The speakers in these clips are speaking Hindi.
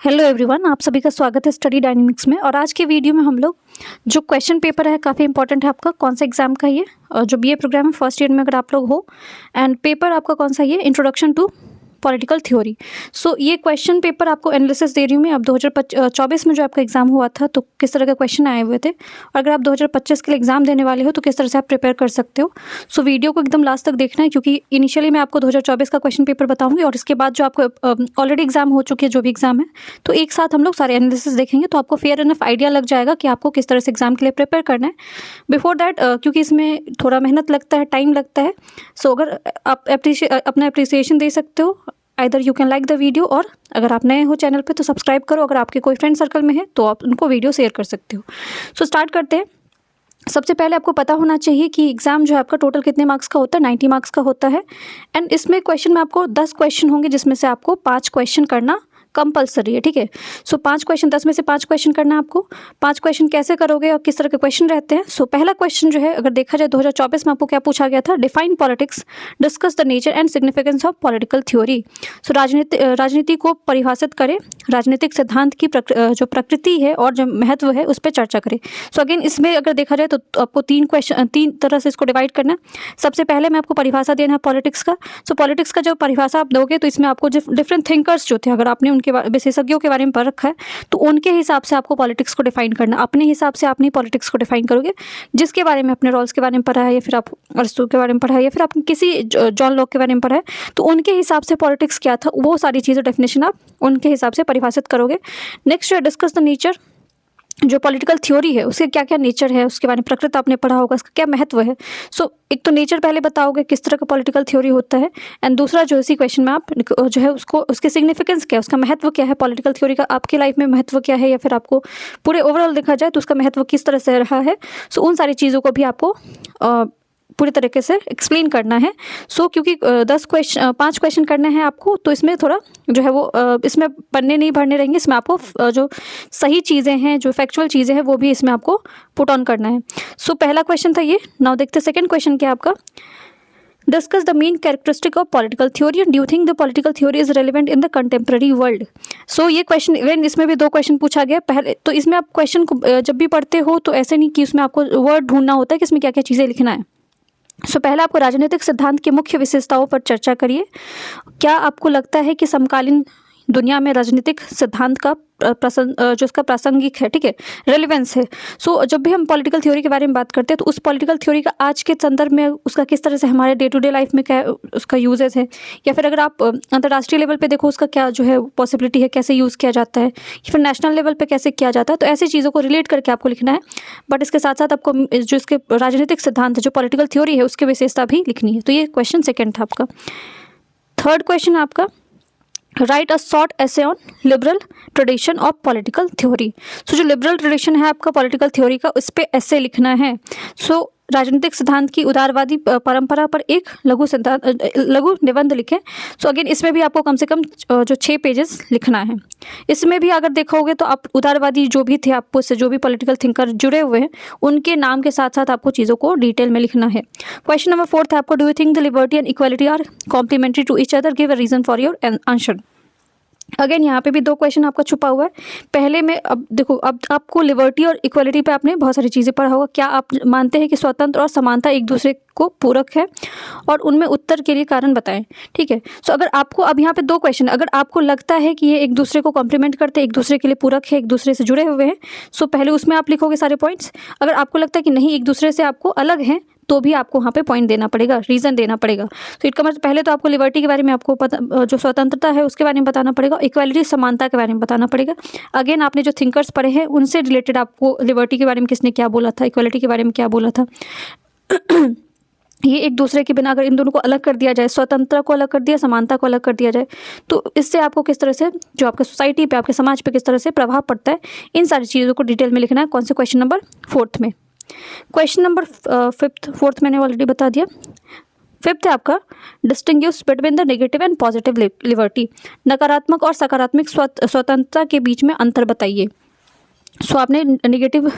हेलो एवरीवन, आप सभी का स्वागत है स्टडी डायनेमिक्स में। और आज के वीडियो में हम लोग जो क्वेश्चन पेपर है काफ़ी इंपॉर्टेंट है आपका। कौन सा एग्जाम का ये जो बीए प्रोग्राम है फर्स्ट ईयर में अगर आप लोग हो, एंड पेपर आपका कौन सा ये इंट्रोडक्शन टू पॉलिटिकल थ्योरी। सो ये क्वेश्चन पेपर आपको एनालिसिस दे रही हूँ मैं। अब 2024 में जो आपका एग्जाम हुआ था तो किस तरह के क्वेश्चन आए हुए थे, और अगर आप 2025 के लिए एग्जाम देने वाले हो तो किस तरह से आप प्रिपेयर कर सकते हो। सो वीडियो को एकदम लास्ट तक देखना है, क्योंकि इनिशियली मैं आपको 2024 का क्वेश्चन पेपर बताऊंगी और इसके बाद जो आपको ऑलरेडी एग्जाम हो चुके हैं जो भी एग्जाम है, तो एक साथ हम लोग सारे एनालिसिस देखेंगे, तो आपको फेयर एनफ आइडिया लग जाएगा कि आपको किस तरह से एग्जाम के लिए प्रिपेयर करना है। बिफोर दैट क्योंकि इसमें थोड़ा मेहनत लगता है, टाइम लगता है। सो अगर आप अपना अप्रिसिएशन दे सकते हो, either you can like the video, और अगर आप नए हो चैनल पे तो सब्सक्राइब करो। अगर आपके कोई फ्रेंड सर्कल में है तो आप उनको वीडियो शेयर कर सकते हो। सो स्टार्ट करते हैं। सबसे पहले आपको पता होना चाहिए कि एग्जाम जो है आपका टोटल कितने मार्क्स का होता है, 90 मार्क्स का होता है। एंड इसमें क्वेश्चन में आपको 10 क्वेश्चन होंगे, जिसमें से आपको 5 क्वेश्चन करना कंपलसरी है, ठीक है। सो 5 क्वेश्चन, 10 में से 5 क्वेश्चन करना है आपको। 5 क्वेश्चन कैसे करोगे और किस तरह के क्वेश्चन रहते हैं। सो पहला क्वेश्चन जो है, अगर देखा जाए 2024 में आपको क्या पूछा गया था, define politics, discuss the nature and significance of political theory. So राजनीति को परिभाषित करें, राजनीतिक सिद्धांत की जो प्रकृति है और जो महत्व है उस पर चर्चा करें। सो अगेन इसमें अगर देखा जाए तो आपको 3 तरह से इसको डिवाइड करना है। सबसे पहले मैं आपको परिभाषा देना है पॉलिटिक्स का। सो पॉलिटिक्स का जो परिभाषा आप दोगे तो इसमें आपको डिफरेंट थिंकर्स जो थे, अगर आपने उनके विशेषज्ञों के बारे में पढ़ रखा है तो उनके हिसाब से आपको पॉलिटिक्स को डिफाइन करना। अपने हिसाब से आप नहीं पॉलिटिक्स को डिफाइन करोगे, जिसके बारे में अपने रॉल्स के बारे में पढ़ा है, या फिर आप अरस्तु के बारे में पढ़ा है, या फिर आपने किसी जॉन लॉक के बारे में पढ़ा है, तो उनके हिसाब से पॉलिटिक्स क्या था वो सारी चीज़ें डेफिनेशन आप उनके हिसाब से परिभाषित करोगे। नेक्स्ट है डिस्कस द नेचर। जो पॉलिटिकल थ्योरी है उसके क्या क्या नेचर है, उसके बारे में प्रकृति आपने पढ़ा होगा, उसका क्या महत्व है। सो एक तो नेचर पहले बताओगे किस तरह का पॉलिटिकल थ्योरी होता है, एंड दूसरा जो इसी क्वेश्चन में आप जो है उसको उसके सिग्निफिकेंस क्या है, उसका महत्व क्या है, पॉलिटिकल थ्योरी का आपकी लाइफ में महत्व क्या है, या फिर आपको पूरे ओवरऑल देखा जाए तो उसका महत्व किस तरह से रहा है। सो उन सारी चीज़ों को भी आपको पूरी तरीके से एक्सप्लेन करना है। सो क्योंकि 5 क्वेश्चन करने हैं आपको, तो इसमें थोड़ा जो है वो इसमें पन्ने नहीं भरने रहेंगे। इसमें आपको जो सही चीज़ें हैं, जो फैक्चुअल चीज़ें हैं, वो भी इसमें आपको पुट ऑन करना है। सो पहला क्वेश्चन था ये। नाउ देखते हैं सेकंड क्वेश्चन क्या है आपका। Discuss the main characteristic of political theory and do you think the political theory is relevant in the contemporary world. So ये क्वेश्चन इवन इसमें भी 2 क्वेश्चन पूछा गया। पहले तो इसमें आप क्वेश्चन को जब भी पढ़ते हो तो ऐसे नहीं कि उसमें आपको वर्ड ढूंढना होता है कि इसमें क्या क्या चीज़ें लिखना है। सो पहला आपको राजनीतिक सिद्धांत की मुख्य विशेषताओं पर चर्चा करिए। क्या आपको लगता है कि समकालीन दुनिया में राजनीतिक सिद्धांत का जो उसका प्रासंगिक है, ठीक है, रेलिवेंस है। सो जब भी हम पॉलिटिकल थ्योरी के बारे में बात करते हैं तो उस पॉलिटिकल थ्योरी का आज के संदर्भ में उसका किस तरह से हमारे डे टू डे लाइफ में क्या उसका यूजेस है, या फिर अगर आप अंतर्राष्ट्रीय लेवल पे देखो उसका क्या जो है पॉसिबिलिटी है, कैसे यूज़ किया जाता है, या फिर नेशनल लेवल पे कैसे किया जाता है। तो ऐसी चीज़ों को रिलेट करके आपको लिखना है। बट इसके साथ साथ आपको जो इसके राजनीतिक सिद्धांत है, जो पॉलिटिकल थ्योरी है, उसकी विशेषता भी लिखनी है। तो ये क्वेश्चन सेकेंड था आपका। थर्ड क्वेश्चन आपका, write a short essay on liberal tradition of political theory. So जो लिबरल ट्रेडिशन है आपका पॉलिटिकल थ्योरी का, उस पर एसे लिखना है। सो राजनीतिक सिद्धांत की उदारवादी परंपरा पर एक लघु निबंध लिखें। सो अगेन इसमें भी आपको कम से कम जो 6 पेजेस लिखना है। इसमें भी अगर देखोगे तो आप उदारवादी जो भी थे, आपको से जो भी पॉलिटिकल थिंकर जुड़े हुए हैं, उनके नाम के साथ साथ आपको चीज़ों को डिटेल में लिखना है। क्वेश्चन नंबर 4 है आपको, do you think the liberty and equality are complementary to each other, give a reason for your answer. Again यहाँ पे भी 2 क्वेश्चन आपका छुपा हुआ है। पहले में अब देखो, अब आपको लिबर्टी और इक्वालिटी पे आपने बहुत सारी चीज़ें पढ़ा होगा। क्या आप मानते हैं कि स्वतंत्र और समानता एक दूसरे को पूरक है, और उनमें उत्तर के लिए कारण बताएं, ठीक है। सो अगर आपको अब यहाँ पे 2 क्वेश्चन, अगर आपको लगता है कि ये एक दूसरे को कॉम्प्लीमेंट करते हैं, एक दूसरे के लिए पूरक है, एक दूसरे से जुड़े हुए हैं, सो पहले उसमें आप लिखोगे सारे पॉइंट्स। अगर आपको लगता है कि नहीं, एक दूसरे से आपको अलग है, तो भी आपको वहाँ पे पॉइंट देना पड़ेगा, रीज़न देना पड़ेगा। तो इसका मतलब पहले तो आपको लिबर्टी के बारे में आपको पता, जो स्वतंत्रता है उसके बारे में बताना पड़ेगा, इक्वालिटी समानता के बारे में बताना पड़ेगा। अगेन आपने जो थिंकर्स पढ़े हैं उनसे रिलेटेड आपको लिबर्टी के बारे में किसने क्या बोला था, इक्वालिटी के बारे में क्या बोला था। ये एक दूसरे के बिना अगर इन दोनों को अलग कर दिया जाए, स्वतंत्रता को अलग कर दिया, समानता को अलग कर दिया जाए, तो इससे आपको किस तरह से जो आपके सोसाइटी पे, आपके समाज पे किस तरह से प्रभाव पड़ता है, इन सारी चीज़ों को डिटेल में लिखना है। कौन से क्वेश्चन नंबर 4 में। क्वेश्चन नंबर 4 मैंने ऑलरेडी बता दिया। 5 है आपका, distinguish between the negative and positive liberty. नकारात्मक और सकारात्मक स्वतंत्रता के बीच में अंतर बताइए। सो आपने नेगेटिव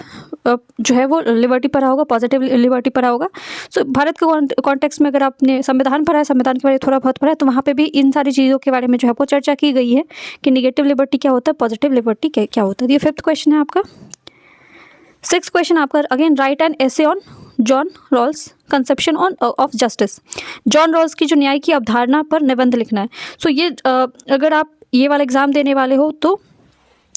जो है वो लिबर्टी पढ़ा होगा, पॉजिटिव लिबर्टी पढ़ा होगा। सो भारत के कॉन्टेक्स्ट में अगर आपने संविधान पढ़ा है, संविधान के बारे में थोड़ा बहुत पढ़ा है, तो वहाँ पे भी इन सारी चीज़ों के बारे में जो है वो चर्चा की गई है कि नेगेटिव लिबर्टी क्या होता है, पॉजिटिव लिबर्टी क्या होता है। ये 5th क्वेश्चन है आपका। 6th क्वेश्चन आपका again, write an essay on John Rawls conception of justice. John Rawls की जो न्याय की अवधारणा पर निबंध लिखना है। सो ये अगर आप ये वाला एग्जाम देने वाले हो तो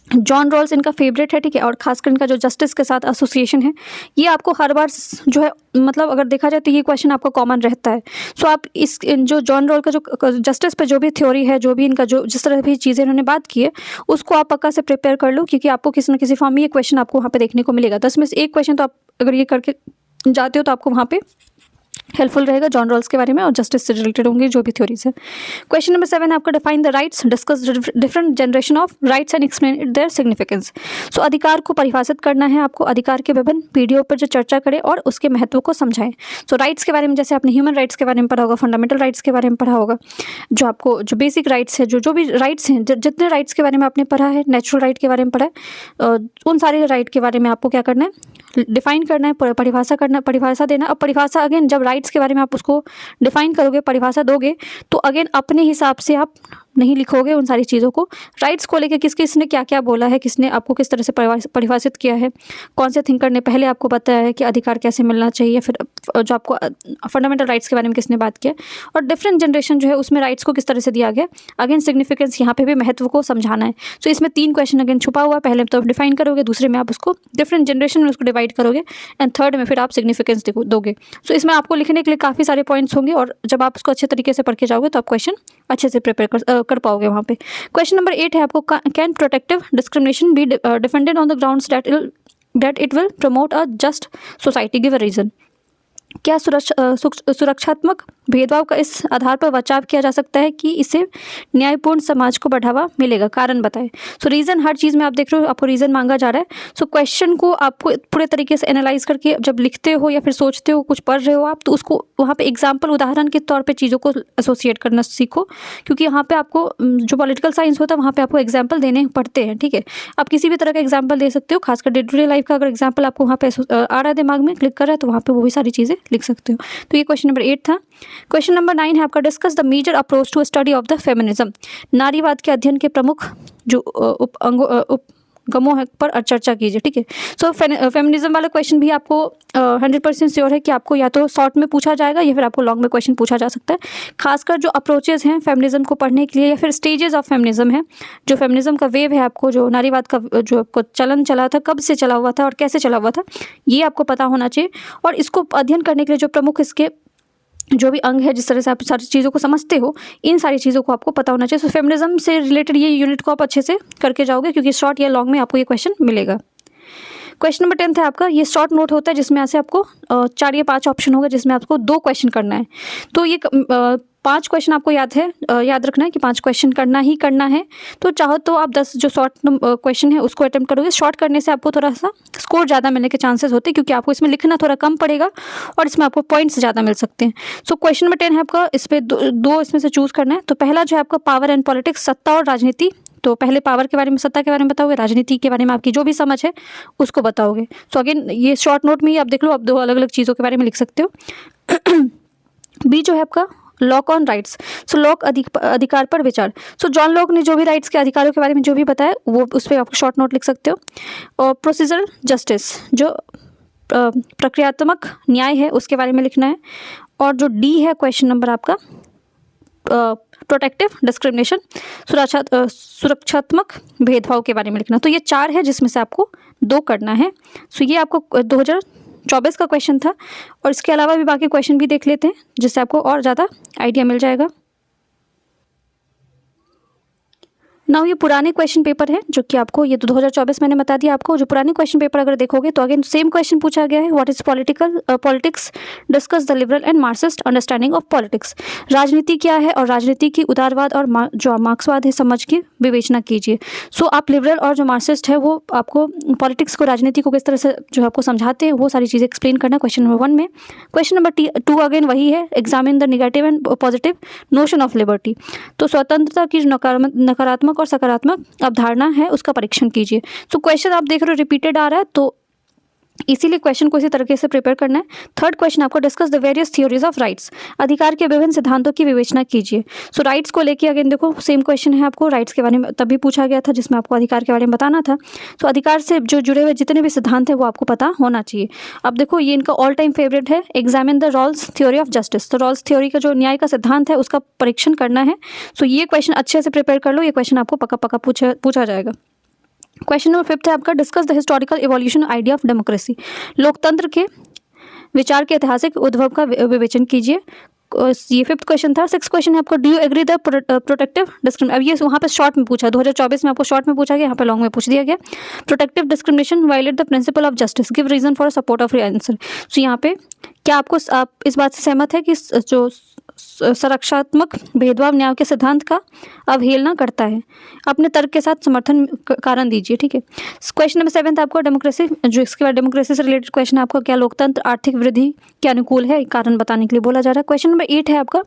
जॉन रॉल्स इनका फेवरेट है, ठीक है, और खासकर इनका जो जस्टिस के साथ एसोसिएशन है, ये आपको हर बार जो है मतलब अगर देखा जाए तो ये क्वेश्चन आपका कॉमन रहता है। सो आप जो जॉन रॉल का जो जस्टिस पे जो भी थ्योरी है, जो भी इनका जो जिस तरह भी चीज़ें इन्होंने बात की है, उसको आप पक्का से प्रिपेयर कर लो, क्योंकि आपको किसी न किसी फॉर्म में ये क्वेश्चन आपको वहाँ पे देखने को मिलेगा। 10 में से एक क्वेश्चन तो आप अगर ये करके जाते हो तो आपको वहाँ पे हेल्पफुल रहेगा जॉन रॉल्स के बारे में, और जस्टिस से रिलेटेड होंगे जो भी थ्योरीज है। क्वेश्चन नंबर 7 आपका, define the rights, discuss different generation of rights and explain their significance. So अधिकार को परिभाषित करना है आपको, अधिकार के विभिन्न पीढ़ियों पर जो चर्चा करे और उसके महत्व को समझाएं। सो राइट्स के बारे में जैसे आपने ह्यूमन राइट्स के बारे में पढ़ा होगा, फंडामेंटल राइट्स के बारे में पढ़ा होगा, जो आपको जो बेसिक राइट्स है, जो भी राइट्स हैं, जितने राइट्स के बारे में आपने पढ़ा है, नेचुरल राइट के बारे में पढ़ा है, उन सारे राइट के बारे में आपको क्या करना है, डिफाइन करना है, परिभाषा देना। अब परिभाषा अगेन जब राइट्स के बारे में आप उसको डिफाइन करोगे, परिभाषा दोगे, तो अगेन अपने हिसाब से आप नहीं लिखोगे उन सारी चीज़ों को। राइट्स को लेकर किसने क्या क्या बोला है, किसने आपको किस तरह से परिभाषित किया है, कौन से थिंकर ने पहले आपको बताया है कि अधिकार कैसे मिलना चाहिए, फिर जो आपको फंडामेंटल राइट्स के बारे में किसने बात किया, और डिफरेंट जनरेशन जो है उसमें राइट्स को किस तरह से दिया गया। अगेन सिग्निफिकेंस यहाँ पे भी महत्व को समझाना है। सो इसमें 3 क्वेश्चन अगेन छुपा हुआ है। पहले तो आप डिफाइन करोगे, दूसरे में आप उसको डिफरेंट जनरेशन में उसको डिवाइड करोगे, एंड थर्ड में फिर आप सिग्निफिकेंस दोगे। सो इसमें आपको लिखने के लिए काफ़ी सारे पॉइंट्स होंगे, और जब आप उसको अच्छे तरीके से पढ़ के जाओगे तो आप क्वेश्चन अच्छे से प्रिपेयर कर पाओगे वहाँ पे। क्वेश्चन नंबर 8 है आपको, can protective discrimination be defended on the grounds that it will promote a just society, give a reason. क्या सुरक्षात्मक भेदभाव का इस आधार पर बचाव किया जा सकता है कि इससे न्यायपूर्ण समाज को बढ़ावा मिलेगा, कारण बताएं। सो रीज़न हर चीज़ में आप देख रहे हो, आपको रीज़न मांगा जा रहा है। सो क्वेश्चन को आपको पूरे तरीके से एनालाइज करके जब लिखते हो या फिर सोचते हो, कुछ पढ़ रहे हो आप, तो उसको वहाँ पे एग्जाम्पल, उदाहरण के तौर पे चीज़ों को एसोसिएट करना सीखो, क्योंकि यहाँ पे आपको जो पॉलिटिकल साइंस होता है वहाँ पे आपको एग्जाम्पल देने पड़ते हैं, ठीक है। आप किसी भी तरह का एग्जाम्पल दे सकते हो, खासकर डे टू डे लाइफ का अगर एग्जाम्पल आपको वहाँ पे आ रहा है, दिमाग में क्लिक कर रहा है, तो वहाँ पे वो भी सारी चीज़ें लिख सकते हो। तो ये क्वेश्चन नंबर 8 था। क्वेश्चन नंबर 9 है आपका, discuss the major approach to study of the feminism. नारीवाद के अध्ययन के प्रमुख जो उपगमों है पर चर्चा कीजिए, ठीक है। सो फेमिनिज्म वाला क्वेश्चन भी आपको 100% श्योर है कि आपको या तो शॉर्ट में पूछा जाएगा या फिर आपको लॉन्ग में क्वेश्चन पूछा जा सकता है। खासकर जो अप्रोचेज हैं फेमिनिज्म को पढ़ने के लिए, या फिर स्टेजेस ऑफ फेमिनिज्म है, जो फेमिनिज्म का वेव है, आपको जो नारीवाद का जो आपको चलन चला था, कब से चला हुआ था और कैसे चला हुआ था, ये आपको पता होना चाहिए। और इसको अध्ययन करने के लिए जो प्रमुख इसके जो भी अंग है, जिस तरह से आप सारी चीज़ों को समझते हो, इन सारी चीज़ों को आपको पता होना चाहिए। सो फेमिनिज्म से रिलेटेड ये यूनिट को आप अच्छे से करके जाओगे, क्योंककि शॉर्ट या लॉन्ग में आपको ये क्वेश्चन मिलेगा। क्वेश्चन नंबर 10 है आपका, ये शॉर्ट नोट होता है जिसमें ऐसे आपको 4 या 5 ऑप्शन होगा, जिसमें आपको 2 क्वेश्चन करना है। तो ये 5 क्वेश्चन आपको याद रखना है कि 5 क्वेश्चन करना है। तो चाहो तो आप 10 जो शॉर्ट क्वेश्चन है उसको अटेम्प्ट करोगे। शॉर्ट करने से आपको थोड़ा सा स्कोर ज़्यादा मिलने के चांसेस होते हैं, क्योंकि आपको इसमें लिखना थोड़ा कम पड़ेगा और इसमें आपको पॉइंट्स ज़्यादा मिल सकते हैं। सो क्वेश्चन नंबर 10 है आपका, इस पर दो इसमें से चूज़ करना है। तो पहला जो है आपका, पावर एंड पॉलिटिक्स, सत्ता और राजनीति। तो पहले पावर के बारे में, सत्ता के बारे में बताओगे, राजनीति के बारे में आपकी जो भी समझ है उसको बताओगे। सो अगेन ये शॉर्ट नोट में ही आप देख लो, आप 2 अलग अलग चीज़ों के बारे में लिख सकते हो। बी जो है आपका, lock on rights. So lock अधिकार पर विचार। सो जॉन लॉक ने जो भी राइट्स के अधिकारों के बारे में जो भी बताया, वो उस पर आप शॉर्ट नोट लिख सकते हो। और प्रोसीजरल जस्टिस, जो प्रक्रियात्मक न्याय है, उसके बारे में लिखना है। और जो डी है क्वेश्चन नंबर आपका, प्रोटेक्टिव डिस्क्रिमिनेशन, सुरक्षात्मक भेदभाव के बारे में लिखना। तो ये 4 है जिसमें से आपको 2 करना है। सो ये आपको 2024 का क्वेश्चन था, और इसके अलावा भी बाकी क्वेश्चन भी देख लेते हैं, जिससे आपको और ज़्यादा आइडिया मिल जाएगा। नाउ ये पुराने क्वेश्चन पेपर है, जो कि आपको ये 2024 मैंने बता दिया आपको। जो पुराने क्वेश्चन पेपर अगर देखोगे तो अगेन सेम क्वेश्चन पूछा गया है, what is politics, discuss the liberal and Marxist understanding of politics. राजनीति क्या है और राजनीति की उदारवाद और जो मार्क्सवाद है समझ की विवेचना कीजिए। सो आप लिबरल और जो मार्क्सिस्ट है वो आपको पॉलिटिक्स को, राजनीति को किस तरह से जो आपको समझाते हैं, वो सारी चीज़ें एक्सप्लेन करना क्वेश्चन नंबर 1 में। क्वेश्चन नंबर 2 अगेन वही है, examine the negative and positive notion of liberty. तो स्वतंत्रता की नकारात्मक और सकारात्मक अवधारणा है उसका परीक्षण कीजिए। सो क्वेश्चन आप देख रहे हो रिपीटेड आ रहा है, तो इसीलिए क्वेश्चन को इसी तरीके से प्रिपेयर करना है। थर्ड क्वेश्चन आपको discuss the various theories of rights, अधिकार के विभिन्न सिद्धांतों की विवेचना कीजिए। सो राइट्स को लेके अगेन देखो सेम क्वेश्चन है, आपको राइट्स के बारे में तभी पूछा गया था जिसमें आपको अधिकार के बारे में बताना था। सो अधिकार से जो जुड़े हुए जितने भी सिद्धांत हैं वो आपको पता होना चाहिए। अब देखो ये इनका ऑल टाइम फेवरेट है, examine the Rawls theory of justice. तो रॉल्स थ्योरी का जो न्याय का सिद्धांत है उसका परीक्षण करना है। सो ये क्वेश्चन अच्छे से प्रिपेयर कर लो, ये क्वेश्चन आपको पक्का पक्का पूछा जाएगा। क्वेश्चन नंबर 5 है आपका discuss the historical evolution idea of democracy. लोकतंत्र के विचार के ऐतिहासिक उद्भव का विवेचन कीजिए। ये 5th क्वेश्चन था। 6th क्वेश्चन है आपको do you agree the protective discrimination. अब ये वहाँ पे शॉर्ट में पूछा, 2024 में आपको शॉर्ट में पूछा गया, यहाँ पे लॉन्ग में पूछ दिया गया। Protective discrimination violate the principle of justice, give reason for support of your answer. So यहाँ पे क्या आप इस बात से सहमत है कि जो संरक्षात्मक भेदभाव न्याय के सिद्धांत का अवहेलना करता है? अपने तर्क के साथ समर्थन कारण दीजिए, ठीक है। क्वेश्चन नंबर 7 आपको डेमोक्रेसी, जो इसके बाद डेमोक्रेसी से रिलेटेड क्वेश्चन है आपका, क्या लोकतंत्र आर्थिक वृद्धि के अनुकूल है, कारण बताने के लिए बोला जा रहा है। क्वेश्चन नंबर 8 है आपका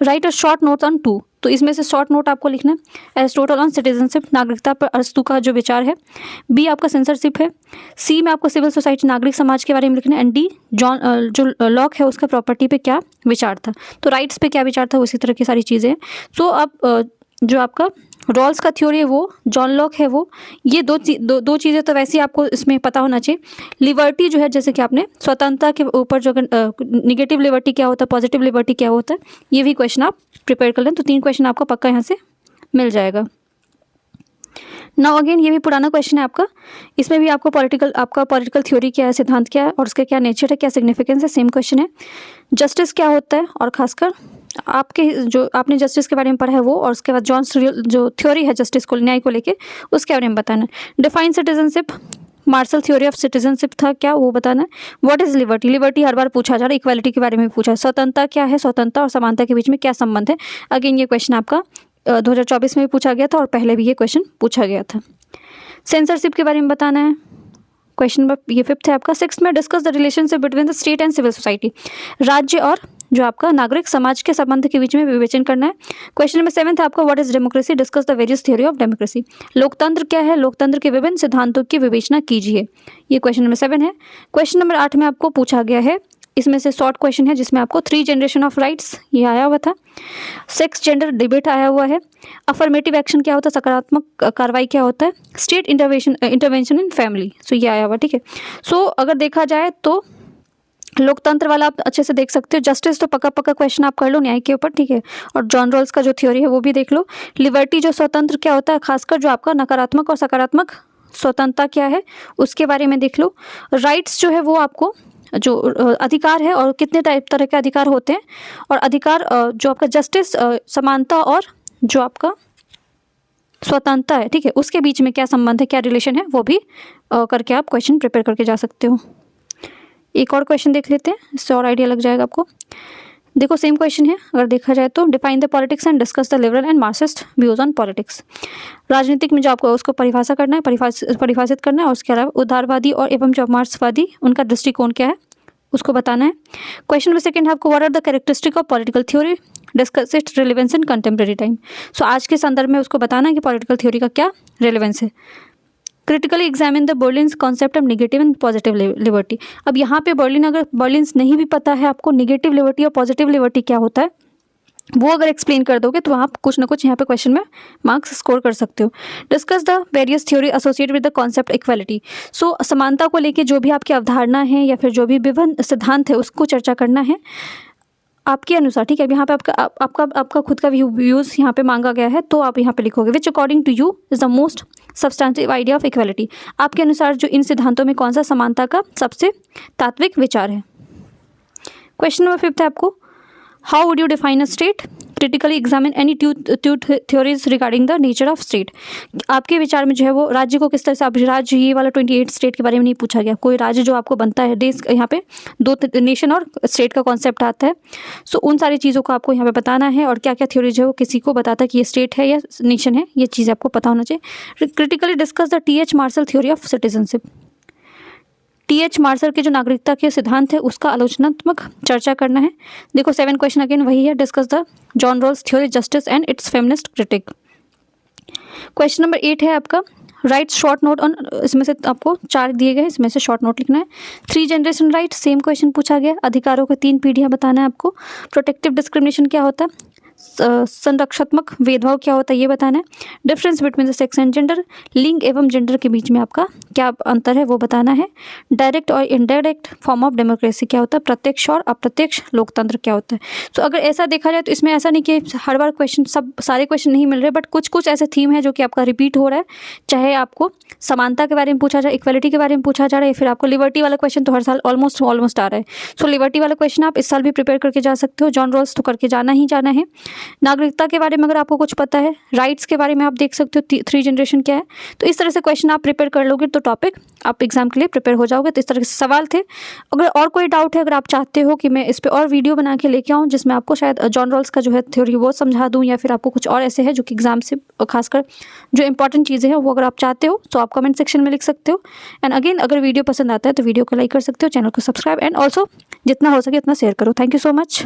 write a short note on 2। तो इसमें से शॉर्ट नोट आपको लिखना है। एरिस्टोटल ऑन सिटीजनशिप, नागरिकता पर अरस्तु का जो विचार है। बी आपका सेंसरशिप है। सी में आपको सिविल सोसाइटी, नागरिक समाज के बारे में लिखना है। एंड डी जो लॉक है उसका प्रॉपर्टी पे क्या विचार था, तो राइट्स पे क्या विचार था, उसी तरह की सारी चीज़ें हैं। सो अब जो आपका रॉल्स का थ्योरी है वो जॉन लॉक है, वो ये दो चीज़ें तो वैसे ही आपको इसमें पता होना चाहिए। लिबर्टी जो है, जैसे कि आपने स्वतंत्रता के ऊपर जो निगेटिव लिबर्टी क्या होता है, पॉजिटिव लिबर्टी क्या होता है, ये भी क्वेश्चन आप प्रिपेयर कर लें, तो 3 क्वेश्चन आपको पक्का यहाँ से मिल जाएगा। नाउ अगेन ये भी पुराना क्वेश्चन है आपका, इसमें भी आपको पॉलिटिकल थ्योरी क्या है, सिद्धांत क्या है और उसका क्या नेचर है, क्या सिग्निफिकेंस है, सेम क्वेश्चन है। जस्टिस क्या होता है और खासकर आपके जो आपने जस्टिस के बारे में पढ़ा है वो, और उसके बाद जॉन जो थ्योरी है जस्टिस को, न्याय को लेके, उसके बारे में बताना है। Define citizenship, Marshall theory of citizenship था क्या, वो बताना है। व्हाट इज लिबर्टी, लिबर्टी हर बार पूछा जा रहा है, इक्वालिटी के बारे में पूछा है। स्वतंत्रता क्या है, स्वतंत्रता और समानता के बीच में क्या संबंध है। अगेन ये क्वेश्चन आपका 2024 में भी पूछा गया था और पहले भी ये क्वेश्चन पूछा गया था। सेंसरशिप के बारे में बताना है। क्वेश्चन नंबर ये 5th है आपका। 6th में discuss the relationship between the state and civil society, राज्य और जो आपका नागरिक समाज के संबंध के बीच में विवेचन करना है। क्वेश्चन नंबर 7th है आपका what is democracy, discuss the various theory of democracy. लोकतंत्र क्या है, लोकतंत्र के विभिन्न सिद्धांतों की विवेचना कीजिए, ये क्वेश्चन नंबर 7 है। क्वेश्चन नंबर 8 में आपको पूछा गया है, इसमें से शॉर्ट क्वेश्चन है जिसमें आपको 3 जनरेशन ऑफ राइट्स ये आया हुआ था। सेक्स जेंडर डिबेट आया हुआ है। अफर्मेटिव एक्शन क्या होता है, सकारात्मक कार्रवाई क्या होता है। स्टेट इंटरवेंशन इन फैमिली, सो ये आया हुआ, ठीक है। सो अगर देखा जाए तो लोकतंत्र वाला आप अच्छे से देख सकते हो। जस्टिस तो पक्का क्वेश्चन आप कर लो न्याय के ऊपर, ठीक है। और जॉन रॉल्स का जो थ्योरी है वो भी देख लो। लिबर्टी जो स्वतंत्र क्या होता है, खासकर जो आपका नकारात्मक और सकारात्मक स्वतंत्रता क्या है उसके बारे में देख लो। राइट्स जो है वो आपको जो अधिकार है और कितने तरह के अधिकार होते हैं, और अधिकार जो आपका जस्टिस, समानता और जो आपका स्वतंत्रता है, ठीक है, उसके बीच में क्या संबंध है, क्या रिलेशन है, वो भी करके आप क्वेश्चन प्रिपेयर करके जा सकते हो। एक और क्वेश्चन देख लेते हैं, इससे और आइडिया लग जाएगा आपको। देखो सेम क्वेश्चन है अगर देखा जाए तो। Define the politics and discuss the liberal and Marxist views on politics. राजनीतिक में जो आपको उसको परिभाषा करना है, परिभाषित करना है, और उसके अलावा उदारवादी और एवं जो मार्क्सवादी उनका दृष्टिकोण क्या है उसको बताना है। क्वेश्चन नंबर 2 है आपको what are the characteristic of political theory, discuss its relevance in contemporary time. So आज के संदर्भ में उसको बताना है कि पॉलिटिकल थ्योरी का क्या रिलेवेंस है। Critically examine the Berlin's concept of negative and positive liberty. अब यहाँ पे अगर बर्लिन्स नहीं भी पता है आपको, निगेटिव लिबर्टी और पॉजिटिव लिबर्टी क्या होता है वो अगर एक्सप्लेन कर दोगे तो आप कुछ ना कुछ यहाँ पे क्वेश्चन में मार्क्स स्कोर कर सकते हो। Discuss the various theory associated with the concept equality. So समानता को लेके जो भी आपकी अवधारणा है या फिर जो भी विभिन्न सिद्धांत है उसको चर्चा करना है आपके अनुसार, ठीक है। अब यहाँ पे आपका खुद का व्यूज़ यहाँ पे मांगा गया है, तो आप यहाँ पे लिखोगे which according to you is the most substantive idea of equality. आपके अनुसार जो इन सिद्धांतों में कौन सा समानता का सबसे तात्विक विचार है। क्वेश्चन नंबर 5 है आपको how would you define a state, critically examine any two theories regarding the nature of state. आपके विचार में जो है वो राज्य को किस तरह से, आप राज्य ये वाला 28 स्टेट के बारे में नहीं पूछा गया, कोई राज्य जो आपको बनता है देश, यहाँ पे 2 नेशन और स्टेट का कॉन्सेप्ट आता है। सो उन सारी चीज़ों को आपको यहाँ पे बताना है, और क्या क्या थ्योरीज है वो किसी को बताता है कि ये स्टेट है या नेशन है, ये चीज़ें आपको पता होना चाहिए। Critically discuss the TH Marshall theory of citizenship. TH Marshall के जो नागरिकता के सिद्धांत है उसका आलोचनात्मक चर्चा करना है। देखो 7 क्वेश्चन अगेन वही है, discuss the John Rawls theory justice and its feminist critique. Question number 8 है आपका, राइट शॉर्ट नोट ऑन, इसमें से आपको 4 दिए गए, इसमें से शॉर्ट नोट लिखना है। 3 जनरेशन राइट, सेम क्वेश्चन पूछा गया, अधिकारों के 3 पीढ़ियाँ बताना है आपको। प्रोटेक्टिव डिस्क्रिमिनेशन क्या होता है, संरक्षात्मक भेदभाव क्या होता है ये बताना है। Difference between the sex and gender, लिंग एवं जेंडर के बीच में आपका क्या अंतर है वो बताना है। डायरेक्ट और इनडायरेक्ट फॉर्म ऑफ डेमोक्रेसी क्या होता है, प्रत्यक्ष और अप्रत्यक्ष लोकतंत्र क्या होता है। तो अगर ऐसा देखा जाए तो इसमें ऐसा नहीं कि हर बार क्वेश्चन सब सारे क्वेश्चन नहीं मिल रहे, बट कुछ कुछ ऐसे थीम है जो कि आपका रिपीट हो रहा है। चाहे आपको समानता के बारे में पूछा जाए, इक्वालिटी के बारे में पूछा जा रहा है, फिर आपको लिबर्टी वाला क्वेश्चन तो हर साल ऑलमोस्ट आ रहा है। सो लिबर्टी वाला क्वेश्चन आप इस साल भी प्रिपेयर करके जा सकते हो। जॉन रॉल्स तो करके जाना ही जाना है। नागरिकता के बारे में अगर आपको कुछ पता है, राइट्स के बारे में आप देख सकते हो 3 जनरेशन क्या है। तो इस तरह से क्वेश्चन आप प्रिपेयर कर लोगे तो टॉपिक आप एग्जाम के लिए प्रिपेयर हो जाओगे। तो इस तरह के सवाल थे। अगर और कोई डाउट है, अगर आप चाहते हो कि मैं इस पर और वीडियो बना के लेके आऊँ जिसमें आपको शायद जॉन रॉल्स का जो है थ्योरी वो समझा दूँ, या फिर आपको कुछ और ऐसे है जो कि एग्जाम से खासकर जो इंपॉर्टेंट चीज़ें हैं वो अगर आप चाहते हो तो आप कमेंट सेक्शन में लिख सकते हो। एंड अगेन अगर वीडियो पसंद आता है तो वीडियो को लाइक कर सकते हो, चैनल को सब्सक्राइब एंड ऑल्सो जितना हो सके उतना शेयर करो। Thank you so much.